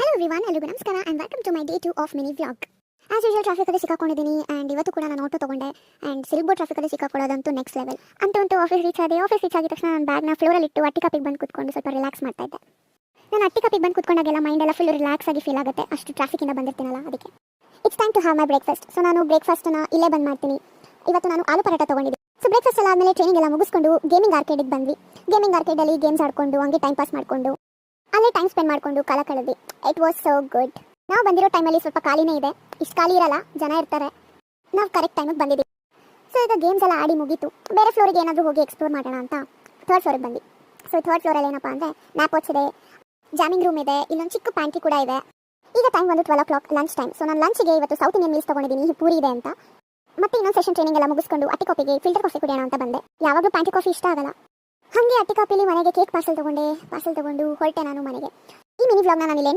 Hello everyone, ಎಲ್ಲರಿಗೂ ನಮಸ್ಕಾರ and welcome to my day 2 of mini vlog. As usual ಟ್ರಾಫಿಕಲ್ಲಿ ಸಿಕ್ಕಾಕೊಂಡಿದ್ದೀನಿ ಆ್ಯಂಡ್ ಇವತ್ತು ಕೂಡ ನಾನು ಆಟೋ ತೊಗೊಂಡೆ ಆ್ಯಂಡ್ ಸಿಲ್ಬೋ ಟ್ರಾಫಿಕಲ್ಲಿ ಸಿಕ್ಕಾಕೊಳ್ಳೋದಂತೂ ನೆಕ್ಸ್ಟ್ ಲೆವೆಲ್. ಅಂತೂ ಆಫೀಸ್ ರೀಚ್ ಆಗಿ ಆಗಿದ ತಕ್ಷಣ ನಾನು ಬ್ಯಾಗ್ನ ಫ್ಲೋರಲ್ಲಿ ಇಟ್ಟು ಅಟ್ಟಿ ಕಾಪಿಗೆ ಬಂದು ಕೂತ್ಕೊಂಡು ಸ್ವಲ್ಪ ರಿಲ್ಯಾಕ್ಸ್ ಮಾಡ್ತಾ ಇದ್ದೆ. ನಾನು ಅಟ್ಟಿ ಕಾಪಿಗೆ ಬಂದು ಕೂತ್ಕೊಂಡಾಗೆಲ್ಲ ಮೈಂಡ್ ಎಲ್ಲ ಫುಲ್ ರಿಲ್ಯಾಕ್ಸ್ ಆಗಿ ಫೀಲ್ ಆಗುತ್ತೆ, ಅಷ್ಟು ಟ್ರಾಫಿಕಿಂದ ಬಂದಿರ್ತೀನಲ್ಲ ಅದಕ್ಕೆ. It's time to have my breakfast. So ನಾನು ಬ್ರೇಕ್ಫಾಸ್ಟ್ನ ಇಲ್ಲೇ ಬಂದು ಮಾಡ್ತೀನಿ. ಇವತ್ತು ನಾನು ಆಲೂ ಪರಾಟ ತೊಗೊಂಡಿದ್ದೆ. ಸೊ ಬ್ರೇಕ್ಫಾಸ್ಟ್ ಎಲ್ಲ ಆದಮೇಲೆ ಟ್ರೈನಿಂಗ್ ಎಲ್ಲ ಮುಗಿಸ್ಕೊಂಡು ಗೇಮಿಂಗ್ ಆರ್ಕೇಡಿಗೆ ಬಂದ್ವಿ. ಗೇಮಿಂಗ್ ಆರ್ಕೇಡಲ್ಲಿ ಗೇಮ್ಸ್ ಆಡ್ಕೊಂಡು ಹಂಗೆ ಟೈಮ್ ಪಾಸ್ ಮಾಡಿಕೊಂಡು ಅಲ್ಲೇ ಟೈಮ್ ಸ್ಪೆಂಡ್ ಮಾಡಿಕೊಂಡು ಕಾಲ ಕಳೆದ್ವಿ. It was so good. ನಾವು ಬಂದಿರೋ ಟೈಮಲ್ಲಿ ಸ್ವಲ್ಪ ಖಾಲಿನೇ ಇದೆ, ಇಷ್ಟು ಖಾಲಿ ಇರಲ್ಲ, ಜನ ಇರ್ತಾರೆ. ನಾವು ಕರೆಕ್ಟ್ ಟೈಮಿಗೆ ಬಂದಿದ್ದೀವಿ. ಸೊ ಈಗ ಗೇಮ್ಸ್ ಎಲ್ಲ ಆಡಿ ಮುಗೀತು. ಬೇರೆ ಫ್ಲೋರಿಗೆ ಏನಾದರೂ ಹೋಗಿ ಎಕ್ಸ್ಪ್ಲೋರ್ ಮಾಡೋಣ ಅಂತ ಥರ್ಡ್ ಫ್ಲೋರಿಗೆ ಬಂದ್ವಿ. ಸೊ ಥರ್ಡ್ ಫ್ಲೋರಲ್ಲಿ ಏನಪ್ಪ ಅಂದರೆ ನ್ಯಾಪೋಟ್ಸ್ ಇದೆ, ಜಾಮಿಂಗ್ ರೂಮ್ ಇದೆ, ಇಲ್ಲೊಂದು ಚಿಕ್ಕ ಪ್ಯಾಂಟ್ರಿ ಕೂಡ ಇದೆ. ಈಗ ಟೈಮ್ ಬಂದು 12 o'clock ಲಂಚ್ ಟೈಮ್. ಸೊ ನಾನು ಲಂಚ್ಗೆ ಇವತ್ತು ಸೌತ್ ಇಂಡಿಯನ್ ಮೀಲ್ಸ್ ತೊಗೊಂಡಿದ್ದೀನಿ, ಪೂರಿ ಇದೆ ಅಂತ. ಮತ್ತೆ ಇನ್ನೊಂದು ಸೆಷನ್ ಟ್ರೈನಿಂಗ್ ಎಲ್ಲ ಮುಗಿಸ್ಕೊಂಡು ಅಟ್ಟಿ ಕಾಫಿಗೆ ಫಿಲ್ಟರ್ ಕಾಫಿ ಕುಡಿಯೋಣ ಅಂತ ಬಂದೆ. ಯಾವಾಗಲೂ ಪ್ಯಾಂಟ್ರಿ ಕಾಫಿ ಇಷ್ಟ ಆಗಲ್ಲ. ಹಾಗೆ ಅಟ್ಟಿ ಕಾಫಿಲಿ ಮನೆಗೆ ಕೇಕ್ ಪಾರ್ಸಲ್ ತೊಗೊಂಡು ಹೊರಟೆ ನಾನು ಮನೆಗೆ. ಈ ಮಿನಿ ವ್ಲಾಗ್ನ ನಾನು ಇಲ್ಲಿ